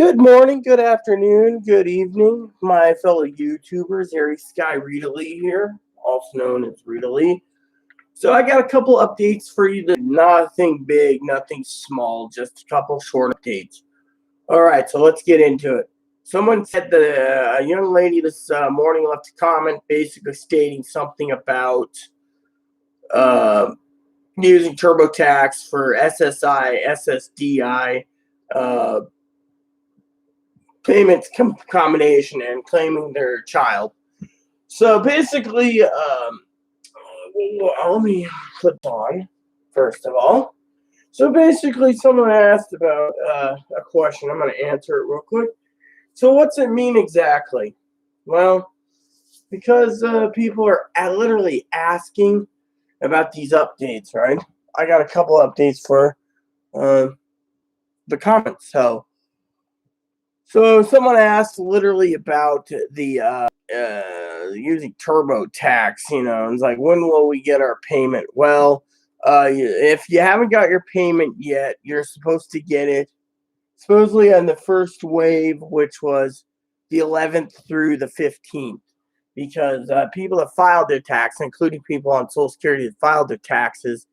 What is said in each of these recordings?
Good morning, good afternoon, good evening, my fellow YouTubers. Harry Sky Rita Lee here, also known as Rita Lee. So I got a couple updates for you. Nothing big, nothing small, just a couple short updates. All right, so let's get into it. Someone said that a young lady this morning left a comment basically stating something about uh, using TurboTax for SSI, SSDI, uh, payments combination and claiming their child. So basically, let me click on first of all. So basically, someone asked about a question. I'm going to answer it real quick. So what's it mean exactly? Well, because people are literally asking about these updates, right? I got a couple updates for uh, the comments. So someone asked literally about the using TurboTax. It's like, when will we get our payment? Well, if you haven't got your payment yet, you're supposed to get it supposedly on the first wave, which was the 11th through the 15th, because people that filed their tax, including people on Social Security that filed their taxes,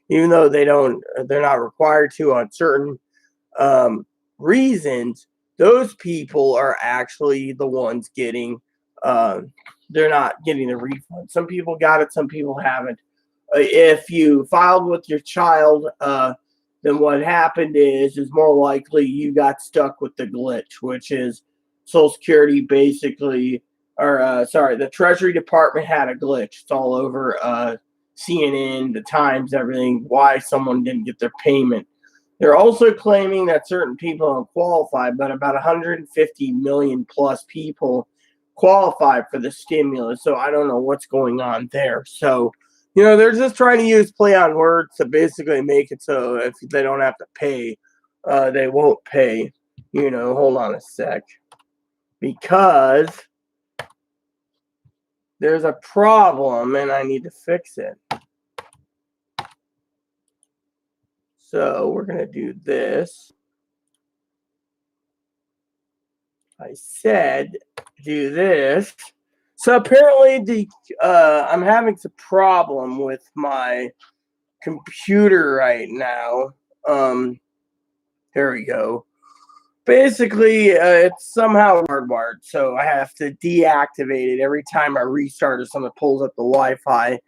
even though they're not required to on certain reasons, those people are actually the ones getting they're not getting the refund. Some people got it, some people haven't. If you filed with your child, then what happened is more likely you got stuck with the glitch, which is Social Security basically, or sorry, the Treasury Department had a glitch. It's all over CNN, the Times, everything, why someone didn't get their payment. They're also claiming that certain people don't qualify, but about 150 million plus people qualify for the stimulus. So I don't know what's going on there. So, they're just trying to use play on words to basically make it so if they don't have to pay, they won't pay. Hold on a sec. Because there's a problem and I need to fix it. So we're going to do this. I said do this. So apparently I'm having some problem with my computer right now. Here we go. Basically, it's somehow hardwired, so I have to deactivate it every time I restart or something pulls up the Wi-Fi.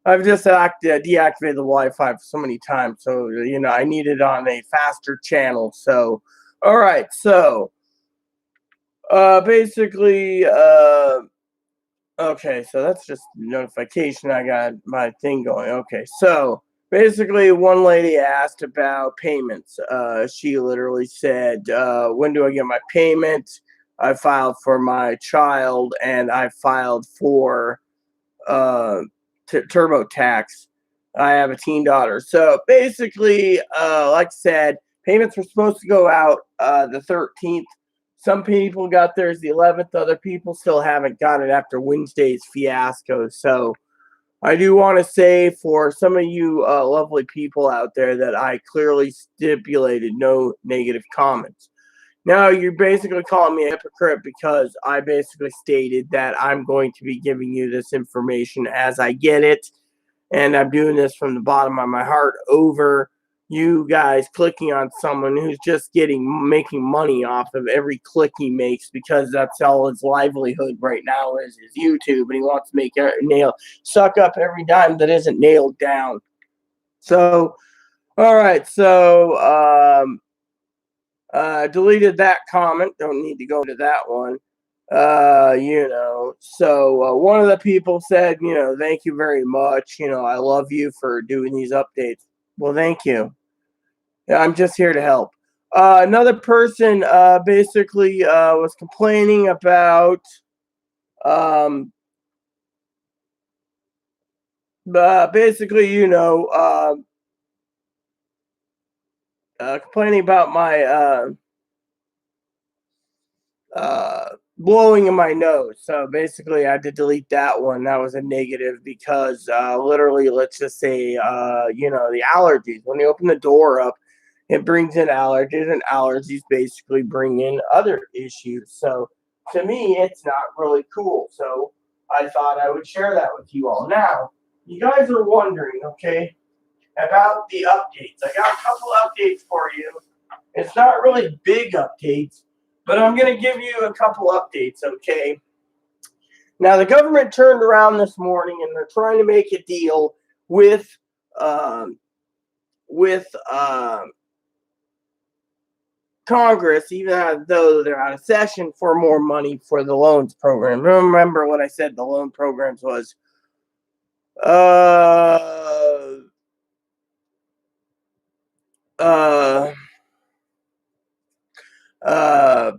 I've just deactivated the Wi-Fi for so many times, so I need it on a faster channel. So, all right, so basically, okay, so that's just notification. I got my thing going. Okay, so basically, one lady asked about payments. She literally said, when do I get my payment? I filed for my child, and I filed for TurboTax. I have a teen daughter. So basically, like I said, payments were supposed to go out the 13th. Some people got theirs the 11th. Other people still haven't got it after Wednesday's fiasco. So I do want to say for some of you lovely people out there that I clearly stipulated no negative comments. Now, you're basically calling me a hypocrite because I basically stated that I'm going to be giving you this information as I get it. And I'm doing this from the bottom of my heart over you guys clicking on someone who's just making money off of every click he makes, because that's all his livelihood right now is YouTube, and he wants to make suck up every dime that isn't nailed down. So, all right, so deleted that comment. Don't need to go to that one. So one of the people said, thank you very much. I love you for doing these updates. Well, thank you. I'm just here to help. Another person basically was complaining about basically, complaining about my blowing in my nose. So basically, I had to delete that one. That was a negative because literally, let's just say, the allergies. When you open the door up, it brings in allergies, and allergies basically bring in other issues. So to me, it's not really cool. So I thought I would share that with you all. Now, you guys are wondering, okay, about the updates. I got a couple updates for you. It's not really big updates, but I'm going to give you a couple updates, okay? Now, the government turned around this morning and they're trying to make a deal with um, with Congress, even though they're out of session, for more money for the loans program. Remember what I said the loan programs was uh, uh, uh,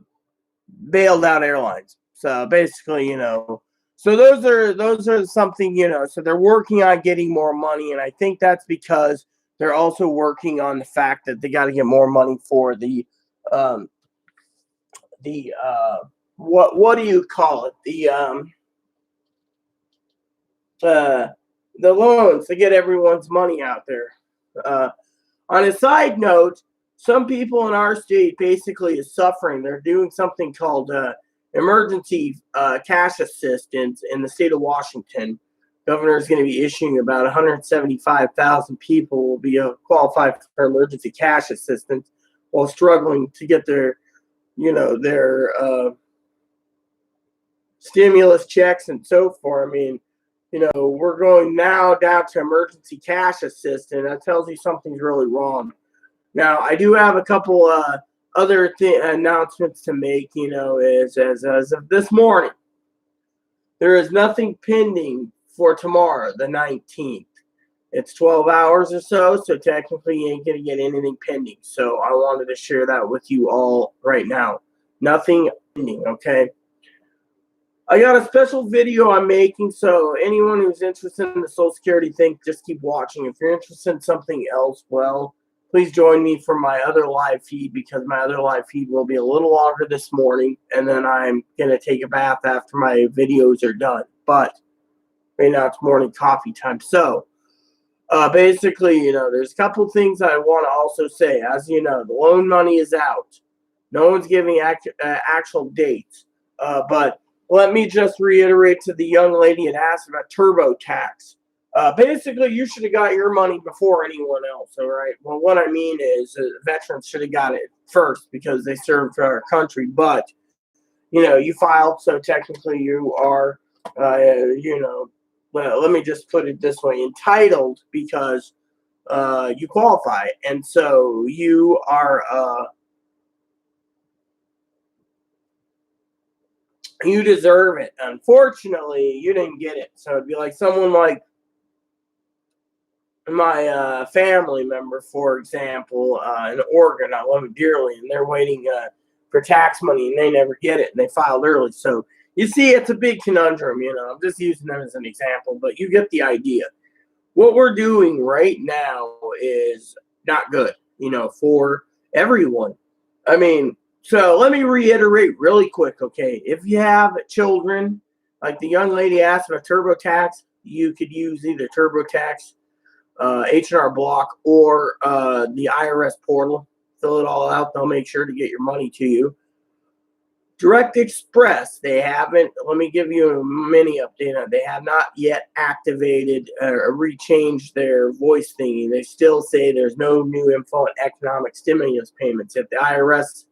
bailed out airlines. So basically, so those are something, so they're working on getting more money, and I think that's because they're also working on the fact that they got to get more money for um the what do you call it? Uh the loans to get everyone's money out there. Uh on a side note, some people in our state basically is suffering. They're doing something called emergency cash assistance in the state of Washington. Governor is going to be issuing about 175,000 people will be qualified for emergency cash assistance while struggling to get their stimulus checks and so forth. I mean, we're going now down to emergency cash assistance. That tells you something's really wrong. Now, I do have a couple other announcements to make. As of this morning, there is nothing pending for tomorrow, the 19th. It's 12 hours or so technically you ain't going to get anything pending. So I wanted to share that with you all right now. Nothing pending, okay? I got a special video I'm making, so anyone who's interested in the Social Security thing, just keep watching. If you're interested in something else, well, please join me for my other live feed, because my other live feed will be a little longer this morning, and then I'm going to take a bath after my videos are done. But right now it's morning coffee time. So basically, there's a couple things I want to also say. As you know, the loan money is out. No one's giving actual dates, but let me just reiterate to the young lady that asked about TurboTax. Basically, you should have got your money before anyone else, all right? Well, what I mean is veterans should have got it first because they served our country. But, you filed, so technically you are, well, let me just put it this way, entitled because you qualify. And so you are... you deserve it. Unfortunately, you didn't get it. So it'd be like someone like my family member, for example, in Oregon. I love it dearly, and they're waiting for tax money, and they never get it, and they filed early. So you see, it's a big conundrum. I'm just using them as an example, but you get the idea. What we're doing right now is not good, for everyone. I mean, so let me reiterate really quick, okay? If you have children, like the young lady asked about TurboTax, you could use either TurboTax, H&R Block, or the IRS portal. Fill it all out. They'll make sure to get your money to you. Direct Express, they haven't, let me give you a mini update on it. They have not yet activated or rechanged their voice thingy. They still say there's no new info on economic stimulus payments. If the IRS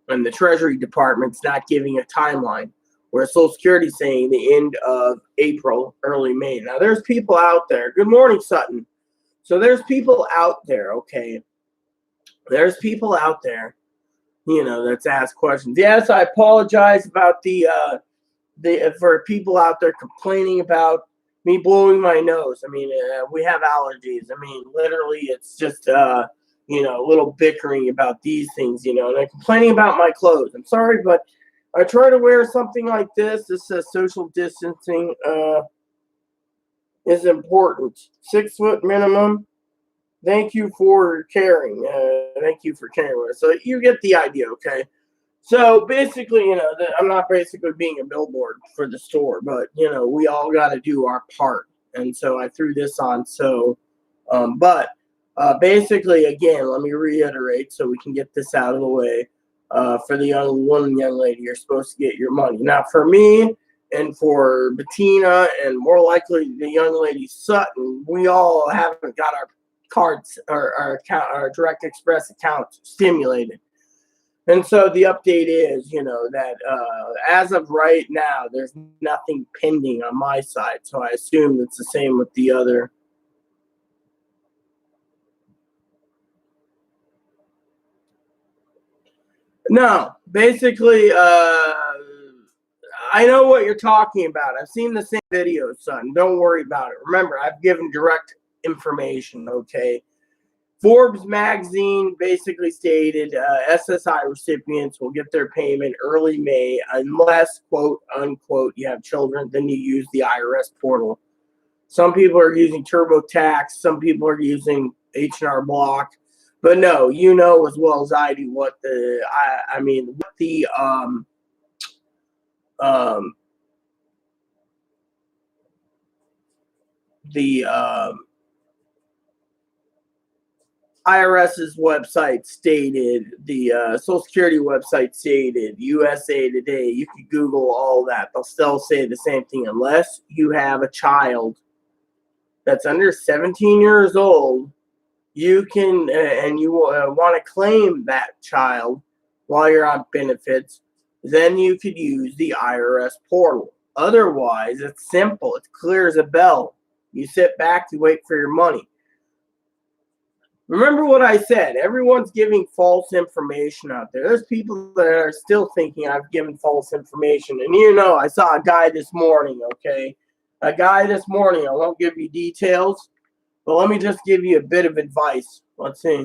and the Treasury Department's not giving a timeline, where Social Security is saying the end of April, early May. Now, there's people out there. Good morning, Sutton. So there's people out there, okay? There's people out there, that's asked questions. Yes, I apologize about the for people out there complaining about me blowing my nose. I mean, we have allergies. I mean, literally, it's just a little bickering about these things, and they're complaining about my clothes. I'm sorry, but I try to wear something like this. This says social distancing is important. 6 foot minimum. Thank you for caring. Thank you for caring. So you get the idea, okay? So basically, I'm not basically being a billboard for the store, but, we all got to do our part. And so I threw this on. So, but Basically, again, let me reiterate so we can get this out of the way. For the young lady, you're supposed to get your money. Now, for me and for Bettina and more likely the young lady Sutton, we all haven't got our cards or our account, our Direct Express accounts stimulated. And so the update is, that as of right now, there's nothing pending on my side. So I assume it's the same with the other. No, basically, I know what you're talking about. I've seen the same videos, son. Don't worry about it. Remember, I've given direct information, okay? Forbes magazine basically stated SSI recipients will get their payment early May unless, quote, unquote, you have children, then you use the IRS portal. Some people are using TurboTax. Some people are using H&R Block. But no, you know as well as I do what the IRS's website stated, the Social Security website stated, USA Today. You can Google all that; they'll still say the same thing unless you have a child that's under 17 years old. You can, and you want to claim that child while you're on benefits, then you could use the IRS portal. Otherwise, it's simple. It's clear as a bell. You sit back, you wait for your money. Remember what I said. Everyone's giving false information out there. There's people that are still thinking I've given false information. And I saw a guy this morning, okay? A guy this morning. I won't give you details. But let me just give you a bit of advice. Let's see.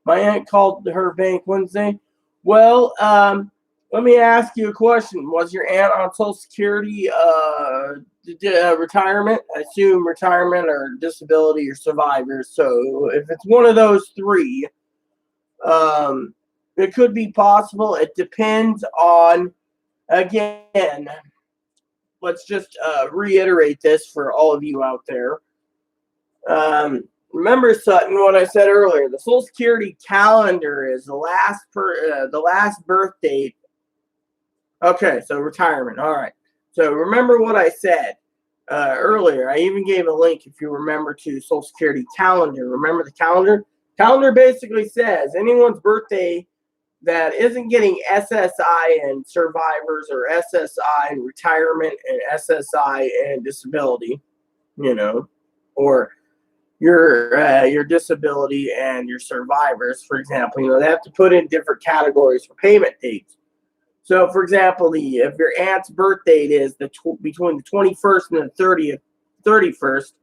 My aunt called her bank Wednesday. Well, let me ask you a question. Was your aunt on Social Security retirement? I assume retirement or disability or survivor. So if it's one of those three, it could be possible. It depends on, again, let's just reiterate this for all of you out there. Remember, Sutton, what I said earlier. The Social Security calendar is the last birth date. Okay, so retirement. All right. So remember what I said earlier. I even gave a link, if you remember, to Social Security calendar. Remember the calendar? Calendar basically says anyone's birthday that isn't getting SSI and survivors or SSI and retirement and SSI and disability, or your disability and your survivors, for example, they have to put in different categories for payment dates. So, for example, if your aunt's birth date is between the 21st and the 31st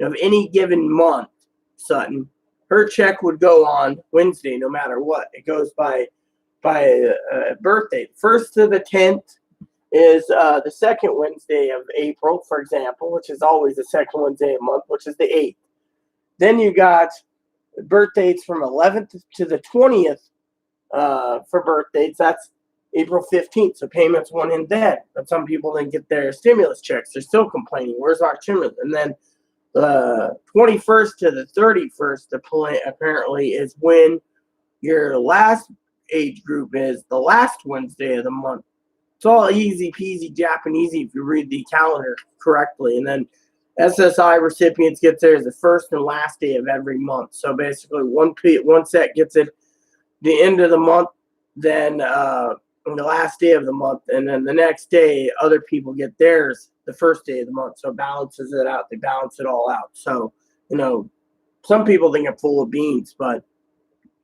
of any given month, Sutton, her check would go on Wednesday no matter what. It goes by birth date. 1st to the 10th is the second Wednesday of April, for example, which is always the second Wednesday of the month, which is the 8th. Then you got birth dates from 11th to the 20th for birth dates. That's April 15th. So payments went in then. But some people didn't get their stimulus checks. They're still complaining. Where's our stimulus? And then the 21st to the 31st apparently is when your last age group is the last Wednesday of the month. It's all easy peasy Japanesey if you read the calendar correctly. And then SSI recipients get theirs the first and last day of every month. So basically, one set gets it the end of the month, then the last day of the month, and then the next day, other people get theirs the first day of the month. So it balances it out. They balance it all out. So some people think I'm full of beans, but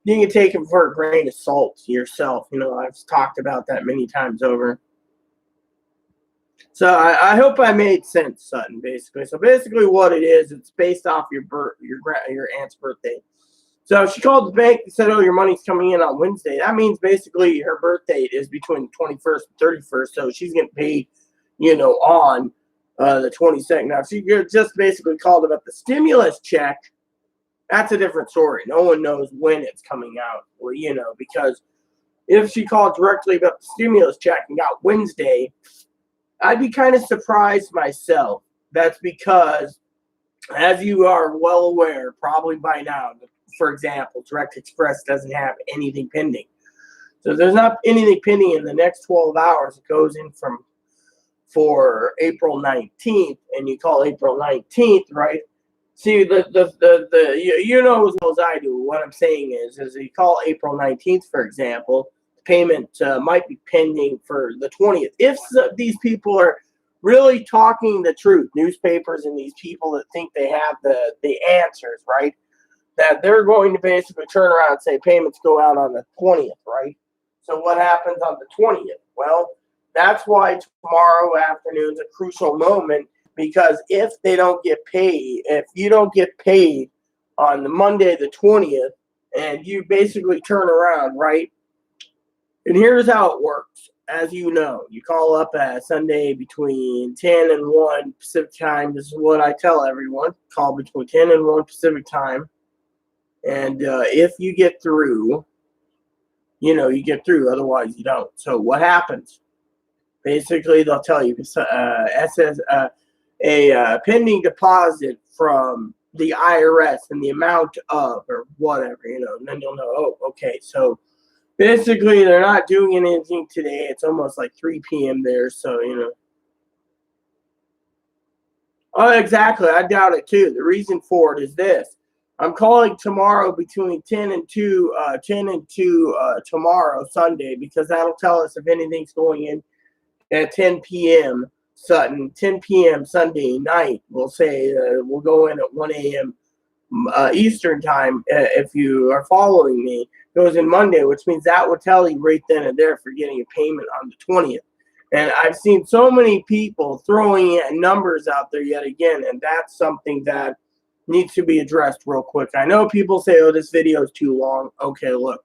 you can take them for a grain of salt yourself. I've talked about that many times over. So I hope I made sense, Sutton, basically. So basically what it is, it's based off your aunt's birthday. So she called the bank and said, oh, your money's coming in on Wednesday. That means basically her birth date is between the 21st and 31st. So she's getting paid, on the 22nd. Now, if she just basically called about the stimulus check, that's a different story. No one knows when it's coming out. Well, because if she called directly about the stimulus check and got Wednesday, I'd be kind of surprised myself. That's because, as you are well aware, probably by now, for example, Direct Express doesn't have anything pending. So there's not anything pending in the next 12 hours. It goes in for April 19th, and you call April 19th, right? See, you know as well as I do, what I'm saying is you call April 19th, for example, payment might be pending for the 20th. If these people are really talking the truth, newspapers and these people that think they have the answers, right? That they're going to basically turn around and say payments go out on the 20th, right? So what happens on the 20th? Well, that's why tomorrow afternoon is a crucial moment, because if they don't get paid, if you don't get paid on the Monday the 20th, and you basically turn around, right? And here's how it works. As you know, you call up Sunday between 10 and 1 Pacific time. This is what I tell everyone. Call between 10 and 1 Pacific time. And if you get through, you get through. Otherwise, you don't. So what happens? Basically, they'll tell you a pending deposit from the IRS and the amount of, or whatever, and then you'll know, oh, okay. So basically, they're not doing anything today. It's almost like 3 p.m. there. So, Oh, exactly. I doubt it, too. The reason for it is this. I'm calling tomorrow between 10 and 2 tomorrow, Sunday, because that'll tell us if anything's going in at 10 p.m. 10 p.m. Sunday night. We'll say we'll go in at 1 a.m. Eastern time. If you are following me, goes in Monday, which means that will tell you right then and there for getting a payment on the 20th. And I've seen so many people throwing numbers out there yet again, and that's something that needs to be addressed real quick. I know people say, oh, this video is too long. Okay, look.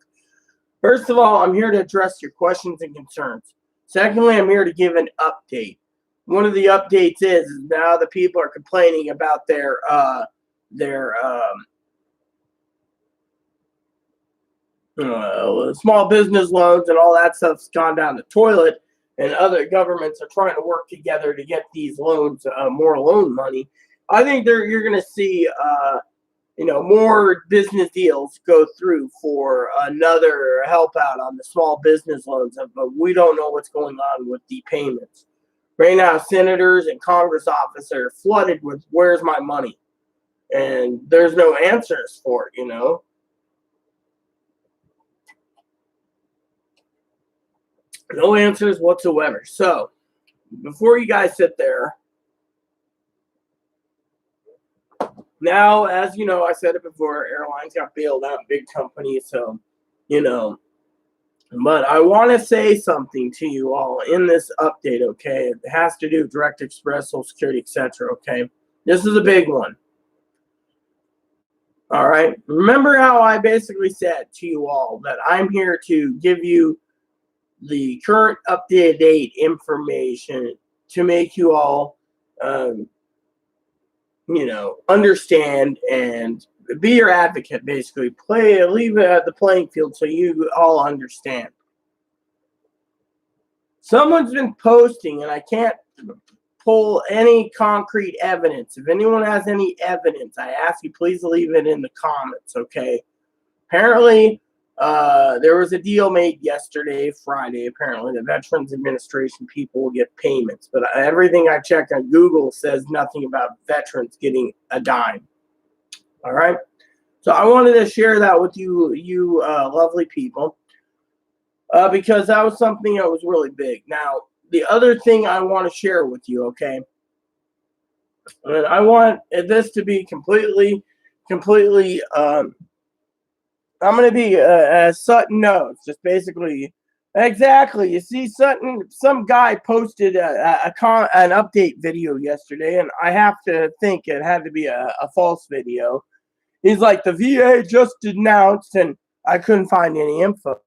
First of all, I'm here to address your questions and concerns. Secondly, I'm here to give an update. One of the updates is now the people are complaining about their small business loans and all that stuff's gone down the toilet, and other governments are trying to work together to get these loans more loan money. I think you're going to see more business deals go through for another help out on the small business loans, but we don't know what's going on with the payments. Right now, senators and Congress offices are flooded with where's my money? And there's no answers for it, No answers whatsoever. So, before you guys sit there, now, as you know, I said it before, airlines got bailed out, big companies, so, But I want to say something to you all in this update, okay? It has to do with Direct Express, Social Security, etc., okay? This is a big one. All right? Remember how I basically said to you all that I'm here to give you the current up-to-date information to make you all, understand and be your advocate, basically. Leave it at the playing field so you all understand. Someone's been posting, and I can't pull any concrete evidence. If anyone has any evidence, I ask you please leave it in the comments, okay? Apparently, there was a deal made yesterday, Friday. Apparently, the Veterans Administration people will get payments. But everything I checked on Google says nothing about veterans getting a dime. All right? So I wanted to share that with you lovely people, because that was something that was really big. Now, the other thing I want to share with you, okay? And I want this to be completely I'm going to be, as Sutton knows, just basically, exactly. You see, Sutton, some guy posted an update video yesterday, and I have to think it had to be a false video. He's like, the VA just announced, and I couldn't find any info.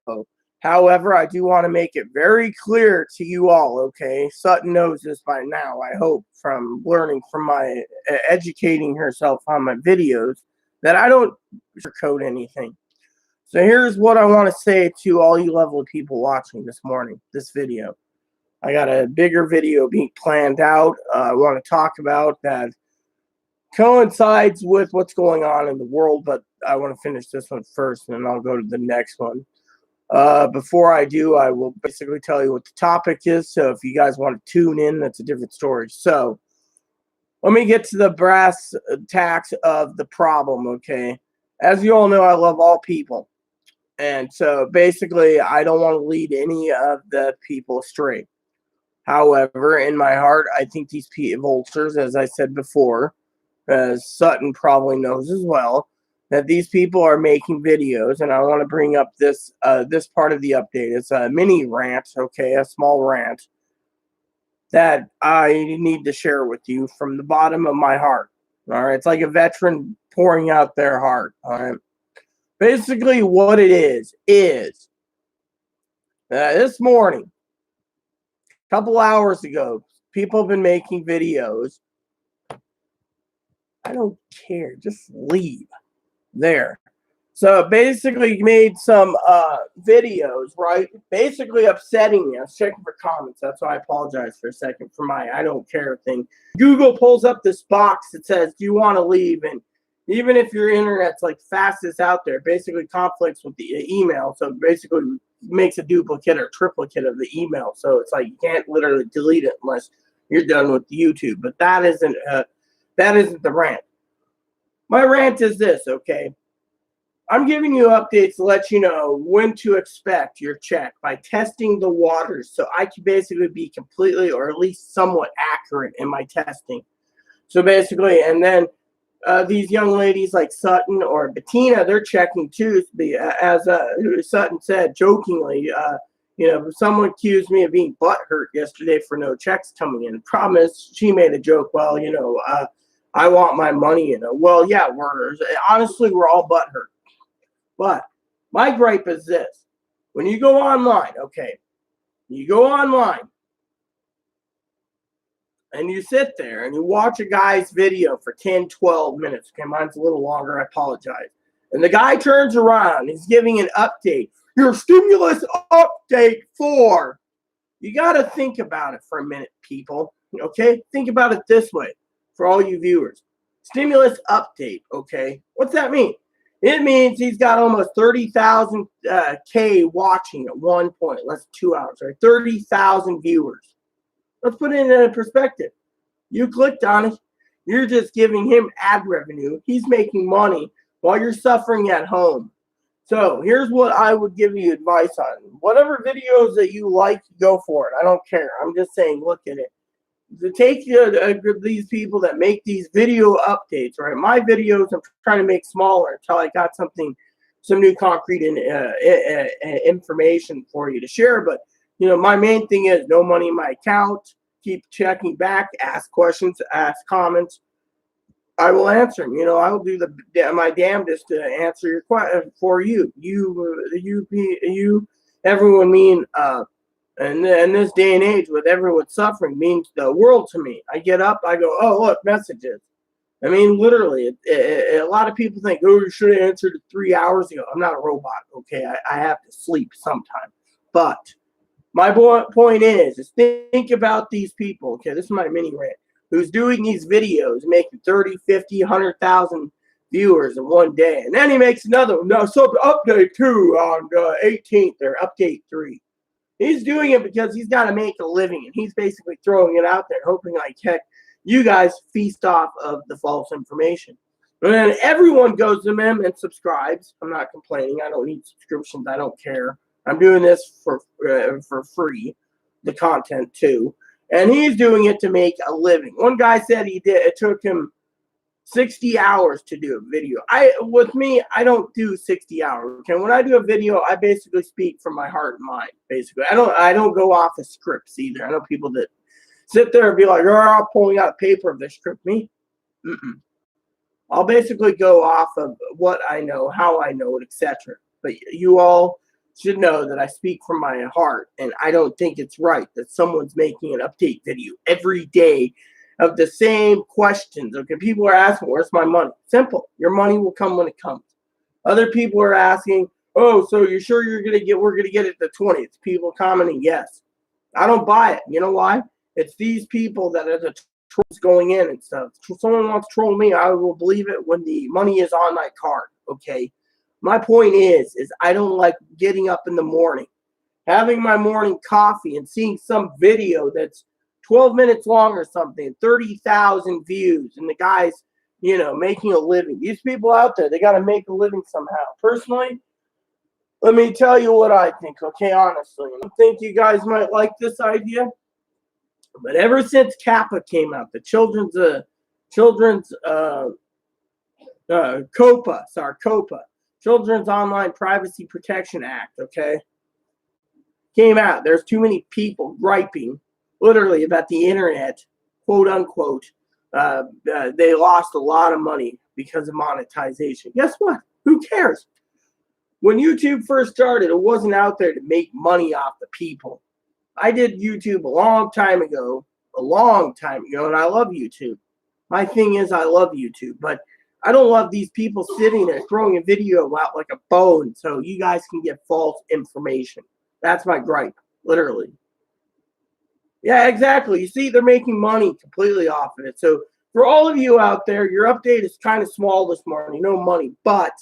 However, I do want to make it very clear to you all, okay? Sutton knows this by now, I hope, from learning from my educating herself on my videos, that I don't sugarcoat anything. So here's what I want to say to all you lovely people watching this video. I got a bigger video being planned out. I want to talk about that coincides with what's going on in the world, but I want to finish this one first, and then I'll go to the next one. Before I do, I will basically tell you what the topic is. So if you guys want to tune in, that's a different story. So let me get to the brass tacks of the problem, okay? As you all know, I love all people. And so basically, I don't want to lead any of the people astray. However, in my heart, I think these vultures, as I said before, as Sutton probably knows as well, that these people are making videos, and I want to bring up this this part of the update. It's a mini rant, okay, a small rant that I need to share with you from the bottom of my heart. All right, it's like a veteran pouring out their heart. All right, basically what it is this morning, a couple hours ago, people have been making videos. I don't care, just leave. There. So basically made some videos, right? Basically upsetting me. I was checking for comments. That's why I apologize for a second for my I don't care thing. Google pulls up this box that says, do you want to leave? And even if your internet's like fastest out there, basically conflicts with the email. So basically makes a duplicate or triplicate of the email. So it's like you can't literally delete it unless you're done with YouTube. But that isn't the rant. My rant is this, okay? I'm giving you updates to let you know when to expect your check by testing the waters so I can basically be completely or at least somewhat accurate in my testing. So basically, and then these young ladies like Sutton or Bettina, they're checking too. As Sutton said jokingly, someone accused me of being butthurt yesterday for no checks coming in. Problem is, she made a joke, well, I want my money. Well, yeah, honestly, we're all butthurt. But my gripe is this. When you go online, okay, you go online and you sit there and you watch a guy's video for 10, 12 minutes. Okay, mine's a little longer. I apologize. And the guy turns around. He's giving an update. Your stimulus update 4. You got to think about it for a minute, people. Okay? Think about it this way for all you viewers. Stimulus update, okay? What's that mean? It means he's got almost 30,000 K watching at one point. That's 2 hours, right? 30,000 viewers. Let's put it in perspective. You clicked on it. You're just giving him ad revenue. He's making money while you're suffering at home. So here's what I would give you advice on. Whatever videos that you like, go for it. I don't care. I'm just saying, look at it. To take these people that make these video updates, right? My videos I'm trying to make smaller until I got some new concrete information for you to share. But my main thing is no money in my account. Keep checking back. Ask questions. Ask comments. I will answer them. I will do my damnedest to answer your question for you. Everyone mean. And in this day and age, with everyone suffering, means the world to me. I get up, I go, oh, look, messages. I mean, literally, a lot of people think, oh, you should have answered it 3 hours ago. I'm not a robot, okay? I have to sleep sometime. But my point is think about these people, okay? This is my mini rant, who's doing these videos, making 30, 50, 100,000 viewers in one day. And then he makes another one. No, so update 2 on the 18th, or update 3. He's doing it because he's got to make a living, and he's basically throwing it out there, hoping like heck you guys feast off of the false information. And then everyone goes to him and subscribes. I'm not complaining. I don't need subscriptions. I don't care. I'm doing this for free, the content too. And he's doing it to make a living. One guy said it took him 60 hours to do a video. With me, I don't do 60 hours. Okay, when I do a video, I basically speak from my heart and mind. Basically, I don't go off of scripts either. I know people that sit there and be like, "Oh, I'm pulling out paper of the script." Me, I'll basically go off of what I know, how I know it, etc. But you all should know that I speak from my heart, and I don't think it's right that someone's making an update video every day of the same questions. Okay, people are asking, where's my money? Simple. Your money will come when it comes. Other people are asking, oh, so you're sure we're gonna get it the 20th? People commenting, yes. I don't buy it. You know why? It's these people that are the trolls going in and stuff. If someone wants to troll me, I will believe it when the money is on my card. Okay. My point is I don't like getting up in the morning, having my morning coffee and seeing some video that's 12 minutes long or something, 30,000 views, and the guy's, making a living. These people out there, they got to make a living somehow. Personally, let me tell you what I think, okay, honestly. I think you guys might like this idea, but ever since CAPA came out, the COPA, Children's Online Privacy Protection Act, okay, came out. There's too many people griping, literally, about the internet, quote unquote. They lost a lot of money because of monetization. Guess what? Who cares? When YouTube first started, it wasn't out there to make money off the people. I did YouTube a long time ago, and I love YouTube. My thing is, I love YouTube, but I don't love these people sitting there throwing a video out like a bone so you guys can get false information. That's my gripe, literally. Yeah, exactly. You see, they're making money completely off of it. So for all of you out there, your update is kind of small this morning, no money, but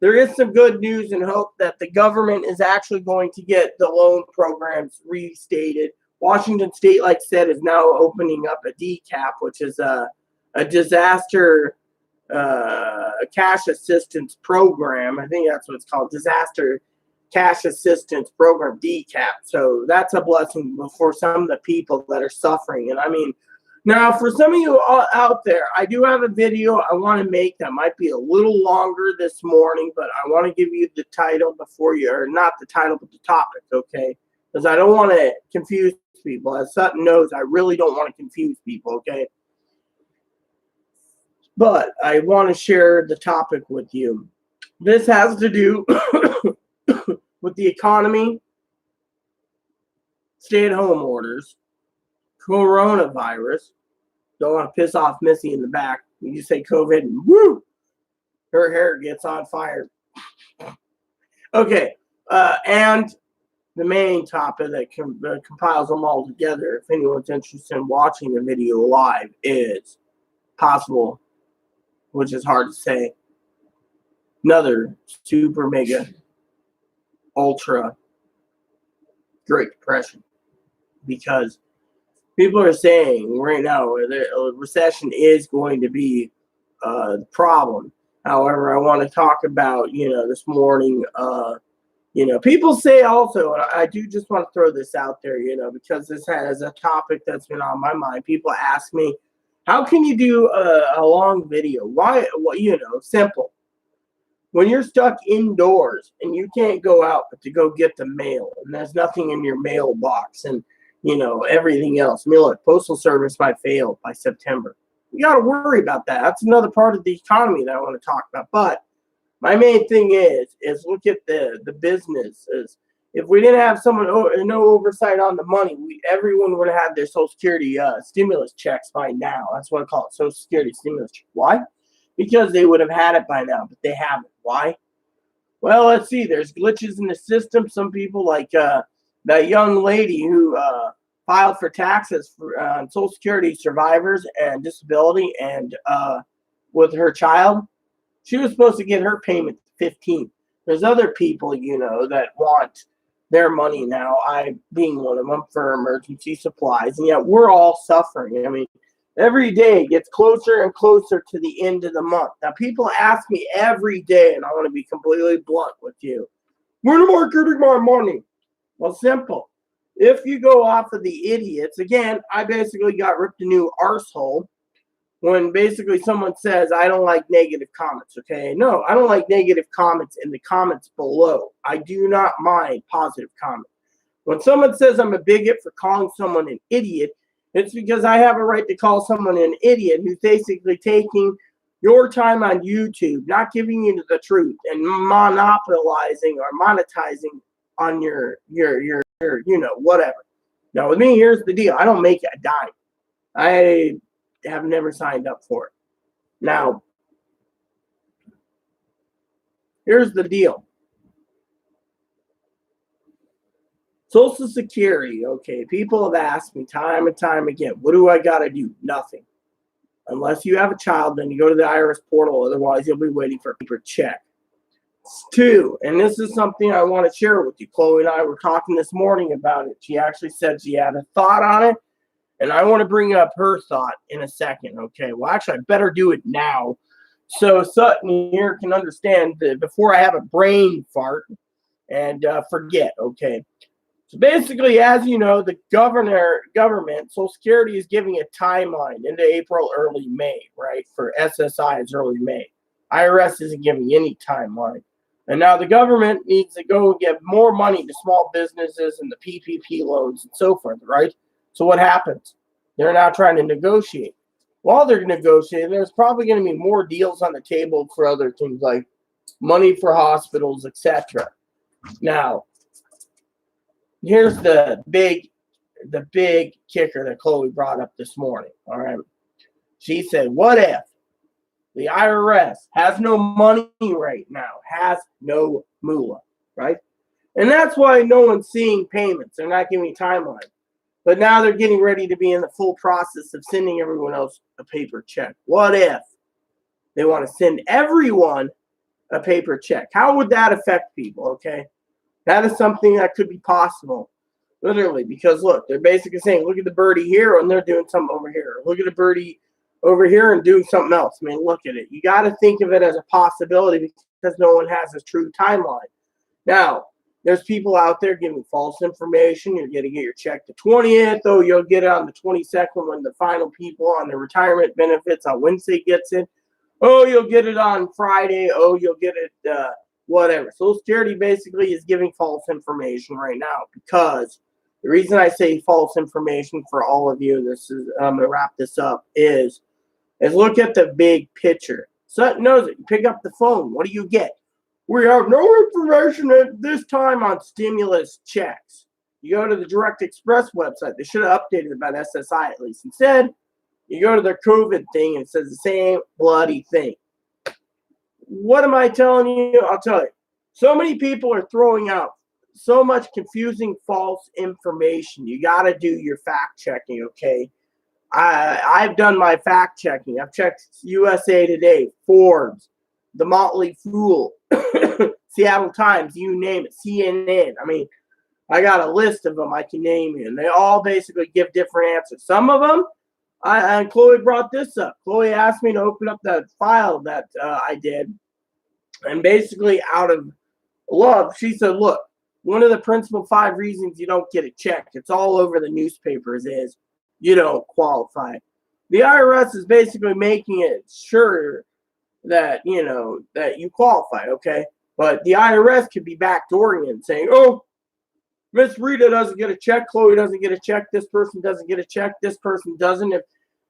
there is some good news and hope that the government is actually going to get the loan programs restated. Washington State, like I said, is now opening up a DCAP, which is a disaster cash assistance program. I think that's what it's called, disaster cash assistance program, DCAP. So that's a blessing for some of the people that are suffering. And I mean, now for some of you out there, I do have a video I want to make that might be a little longer this morning, but I want to give you the title before you, or not the title, but the topic, okay? Because I don't want to confuse people. As Sutton knows, I really don't want to confuse people, okay? But I want to share the topic with you. This has to do with the economy, stay-at-home orders, coronavirus. Don't want to piss off Missy in the back. You say COVID, and woo, her hair gets on fire. Okay, and the main topic that compiles them all together, if anyone's interested in watching the video live, is possible, which is hard to say, another super mega ultra Great Depression, because people are saying right now a recession is going to be the problem. However, I want to talk about, this morning, people say also, and I do just want to throw this out there, because this has a topic that's been on my mind. People ask me, how can you do a long video? Why? Well, simple. When you're stuck indoors and you can't go out but to go get the mail, and there's nothing in your mailbox, and everything else. I mean, look, Postal Service might fail by September. You got to worry about that. That's another part of the economy that I want to talk about. But my main thing is look at the businesses. If we didn't have no oversight on the money, everyone would have had their Social Security stimulus checks by now. That's what I call it, Social Security stimulus check. Why? Because they would have had it by now, but they haven't. Why? Well, let's see. There's glitches in the system. Some people, like that young lady who filed for taxes for Social Security survivors and disability, and with her child, she was supposed to get her payment 15th. There's other people, that want their money now, I being one of them, for emergency supplies, and yet we're all suffering. I mean, every day gets closer and closer to the end of the month. Now, people ask me every day, and I want to be completely blunt with you, when am I getting my money? Well, simple. If you go off of the idiots, again, I basically got ripped a new arsehole when basically someone says, I don't like negative comments, okay? No, I don't like negative comments in the comments below. I do not mind positive comments. When someone says I'm a bigot for calling someone an idiot, it's because I have a right to call someone an idiot who's basically taking your time on YouTube, not giving you the truth, and monopolizing or monetizing on your whatever. Now, with me, here's the deal. I don't make a dime. I have never signed up for it. Now, here's the deal. Social Security, okay, people have asked me time and time again, what do I got to do? Nothing. Unless you have a child, then you go to the IRS portal. Otherwise, you'll be waiting for a paper check. Two, and this is something I want to share with you. Chloe and I were talking this morning about it. She actually said she had a thought on it, and I want to bring up her thought in a second. Okay, well, actually, I better do it now so Sutton here can understand that before I have a brain fart and forget. Okay, so basically, as you know, the government, Social Security is giving a timeline into April, early May, right? For SSI is early May. IRS isn't giving any timeline. And now the government needs to go give more money to small businesses and the PPP loans and so forth, right? So what happens? They're now trying to negotiate. While they're negotiating, there's probably going to be more deals on the table for other things like money for hospitals, etc. Now, here's the big kicker that Chloe brought up this morning. All right. She said, what if the IRS has no money right now, has no moolah, right? And that's why no one's seeing payments. They're not giving timeline. But now they're getting ready to be in the full process of sending everyone else a paper check. What if they want to send everyone a paper check? How would that affect people, okay? That is something that could be possible, literally, because look, they're basically saying, look at the birdie here and they're doing something over here. Look at the birdie over here and doing something else. I mean, look at it. You got to think of it as a possibility because no one has a true timeline. Now, there's people out there giving false information. You're going to get your check the 20th. Oh, you'll get it on the 22nd when the final people on the retirement benefits on Wednesday gets it. Oh, you'll get it on Friday. Oh, you'll get it whatever. Social Security basically is giving false information right now because the reason I say false information for all of you, this is I'm going to wrap this up, is look at the big picture. Sutton knows it. You pick up the phone. What do you get? We have no information at this time on stimulus checks. You go to the Direct Express website. They should have updated about SSI at least. Instead, you go to their COVID thing and it says the same bloody thing. What am I telling you? I'll tell you. So many people are throwing out so much confusing false information. You got to do your fact checking, okay? I've done my fact checking. I've checked USA Today, Forbes, The Motley Fool, Seattle Times, you name it, CNN. I mean, I got a list of them I can name you, and they all basically give different answers. Some of them, and Chloe brought this up. Chloe asked me to open up that file that I did, and basically out of love, she said, look, one of the principal 5 reasons you don't get a check, it's all over the newspapers, is you don't qualify. The IRS is basically making it sure that, you know, that you qualify, okay? But the IRS could be backdooring and saying, oh, Miss Rita doesn't get a check, Chloe doesn't get a check, this person doesn't get a check, this person doesn't.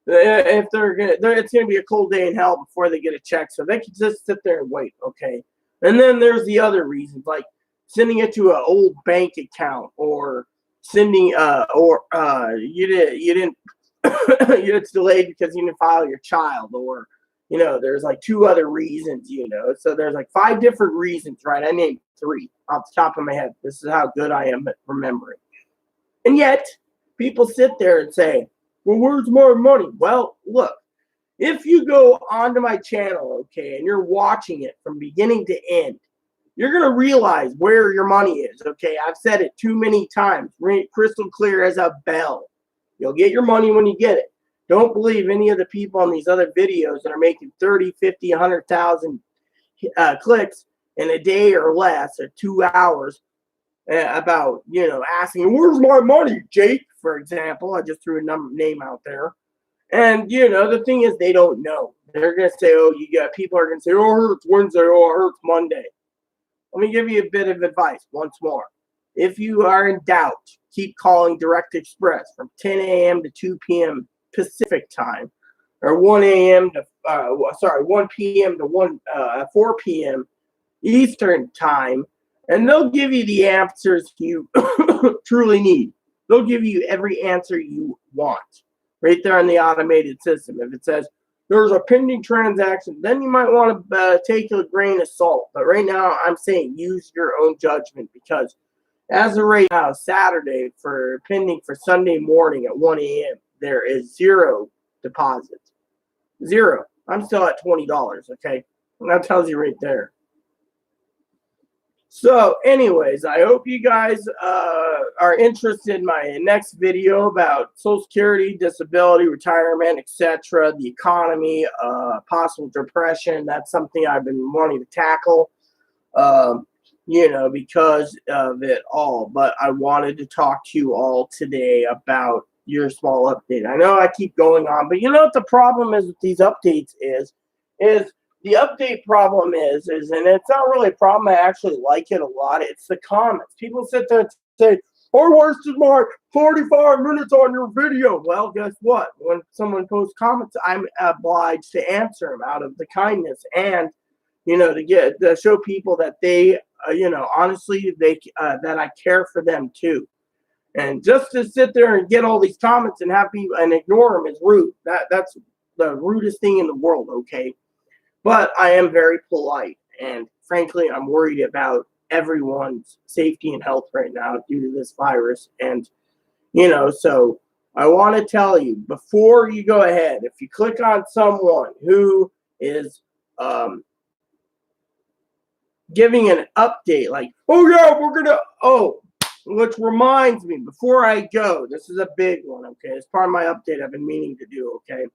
If they're gonna, it's gonna be a cold day in hell before they get a check, so they can just sit there and wait, okay? And then there's the other reasons, like sending it to an old bank account, or sending you didn't it's delayed because you didn't file your child, or you know, there's like 2 other reasons, you know. So there's like 5 different reasons, right? I named 3 off the top of my head. This is how good I am at remembering. And yet, people sit there and say, well, where's my money? Well, look, if you go onto my channel, okay, and you're watching it from beginning to end, you're going to realize where your money is, okay? I've said it too many times, crystal clear as a bell. You'll get your money when you get it. Don't believe any of the people on these other videos that are making 30, 50, 100,000 clicks in a day or less, or 2 hours, about, you know, asking, where's my money, Jake, for example. I just threw a name out there. And, you know, the thing is, they don't know. They're going to say, oh, people are going to say, oh, it hurts Wednesday, oh, it hurts Monday. Let me give you a bit of advice once more. If you are in doubt, keep calling Direct Express from 10 a.m. to 2 p.m. Pacific time, or 1 p.m. to 4 p.m. Eastern time, and they'll give you the answers you truly need. They'll give you every answer you want right there in the automated system. If it says there's a pending transaction, then you might want to take a grain of salt. But right now, I'm saying use your own judgment, because As of right now, Saturday, for pending for Sunday morning at 1 a.m., there is 0 deposits. 0. I'm still at $20, okay? And that tells you right there. So, anyways, I hope you guys are interested in my next video about Social Security, disability, retirement, etc., the economy, possible depression. That's something I've been wanting to tackle, because of it all. But I wanted to talk to you all today about your small update. I know I keep going on, but you know what the problem is with these updates is the update problem is, and it's not really a problem. I actually like it a lot. It's the comments. People sit there and say, "I wasted my 45 minutes on your video." Well, guess what? When someone posts comments, I'm obliged to answer them out of the kindness and, to show people that they, honestly, that I care for them too. And just to sit there and get all these comments and have people and ignore them is rude. That's the rudest thing in the world. Okay. But I am very polite, and frankly, I'm worried about everyone's safety and health right now due to this virus. And, so I want to tell you before you go ahead, if you click on someone who is giving an update like, "Oh, yeah, which reminds me, before I go, this is a big one, okay? It's part of my update I've been meaning to do, okay?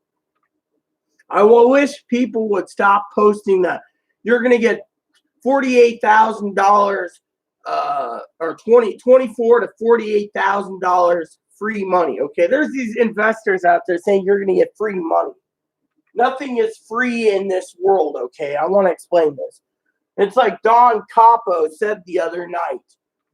I will wish people would stop posting that you're going to get $48,000 or $24,000 to $48,000 free money. Okay, there's these investors out there saying you're going to get free money. Nothing is free in this world. Okay, I want to explain this. It's like Don Capo said the other night.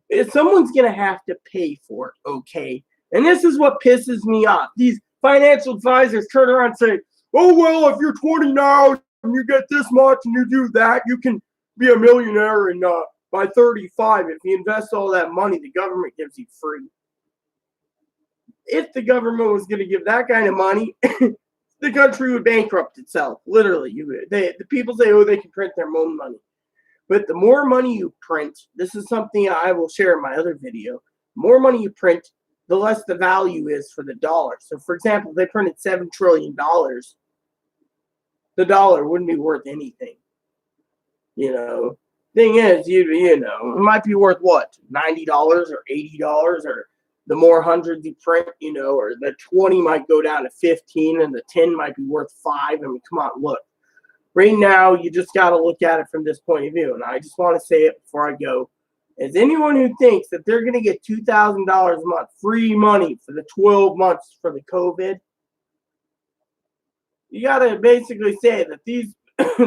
If someone's going to have to pay for it, okay? And this is what pisses me off. These financial advisors turn around and say, "Oh, well, if you're 20 now and you get this much and you do that, you can be a millionaire and by 35, if you invest all that money, the government gives you free." If the government was going to give that kind of money, the country would bankrupt itself. Literally, the people say, "Oh, they can print their own money." But the more money you print, this is something I will share in my other video. The more money you print, the less the value is for the dollar. So, for example, if they printed $7 trillion, the dollar wouldn't be worth anything. Thing is, it might be worth what, $90 or $80, or the more hundreds you print, or the 20 might go down to 15 and the 10 might be worth 5. I mean, come on, look. Right now, you just got to look at it from this point of view. And I just want to say it before I go. As anyone who thinks that they're going to get $2,000 a month free money for the 12 months for the COVID, you got to basically say that these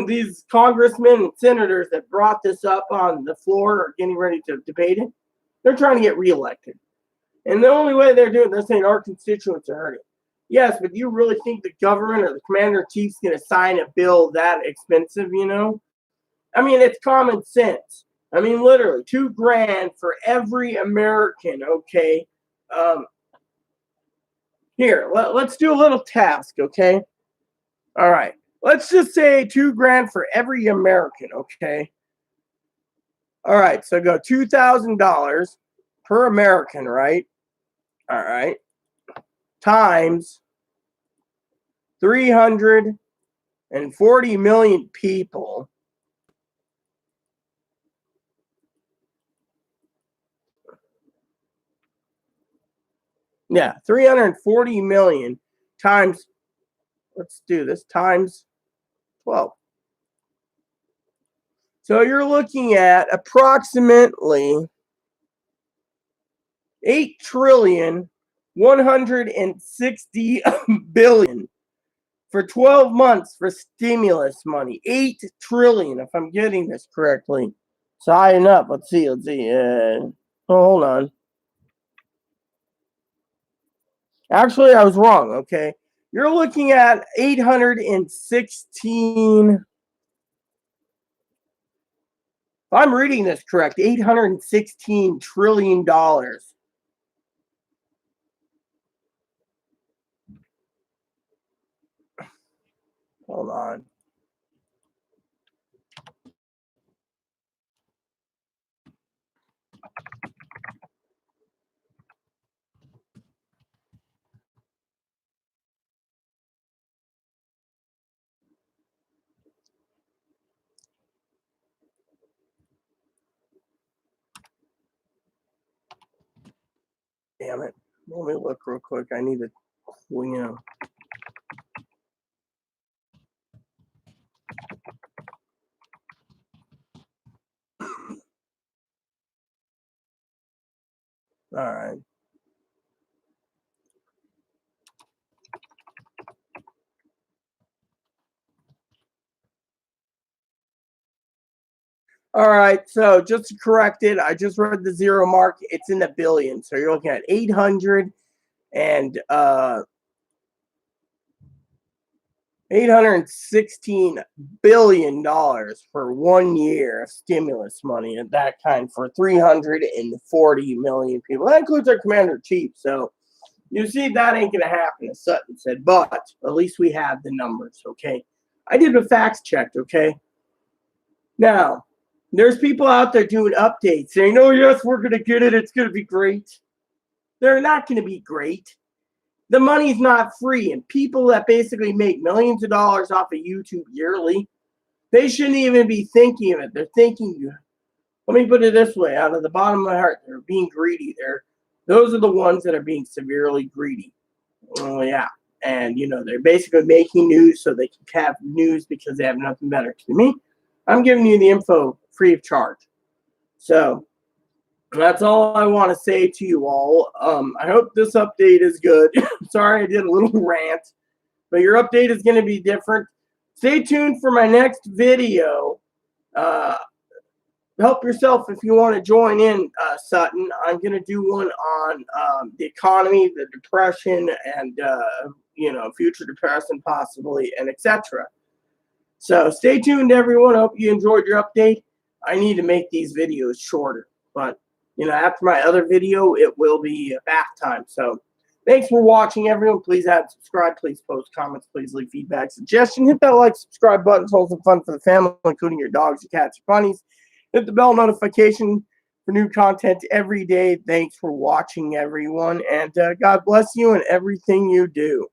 these congressmen and senators that brought this up on the floor are getting ready to debate it. They're trying to get reelected. And the only way they're doing it, they're saying our constituents are hurting. Yes, but do you really think the government or the commander-in-chief's going to sign a bill that expensive, I mean, it's common sense. I mean, literally, $2,000 for every American, okay? Here, let's do a little task, okay? All right. Let's just say $2,000 for every American, okay? All right, so go $2,000 per American, right? All right. Times 340 million people. Yeah, 340 million times, let's do this, times 12. So you're looking at approximately 8,160 billion for 12 months for stimulus money. 8 trillion, if I'm getting this correctly. Sign up. Let's see. Hold on. Actually, I was wrong. Okay. You're looking at 816. If I'm reading this correct, $816 trillion. Hold on. Damn it. Let me look real quick. I need to, all right. All right, so just to correct it, I just read the zero mark. It's in the billions. So you're looking at 800 and $816 billion for 1 year of stimulus money and that kind for 340 million people. That includes our commander in chief. So you see, that ain't going to happen, as Sutton said, but at least we have the numbers, okay? I did a facts check, okay? Now, there's people out there doing updates saying, oh, yes, we're going to get it. It's going to be great. They're not going to be great. The money's not free. And people that basically make millions of dollars off of YouTube yearly, they shouldn't even be thinking of it. They're thinking, let me put it this way, out of the bottom of my heart, they're being greedy. Those are the ones that are being severely greedy. Oh, yeah. And, they're basically making news so they can have news because they have nothing better to do. Me, I'm giving you the info free of charge. So that's all I want to say to you all. I hope this update is good. Sorry I did a little rant, but your update is going to be different. Stay tuned for my next video. Help yourself if you want to join in, Sutton. I'm going to do one on the economy, the depression, and, future depression possibly, and etc. So stay tuned, everyone. Hope you enjoyed your update. I need to make these videos shorter, but after my other video, it will be bath time. So thanks for watching, everyone. Please add, subscribe, please post comments, please leave feedback, suggestion. Hit that like, subscribe button. It's also fun for the family, including your dogs, your cats, your bunnies. Hit the bell notification for new content every day. Thanks for watching, everyone, and God bless you in everything you do.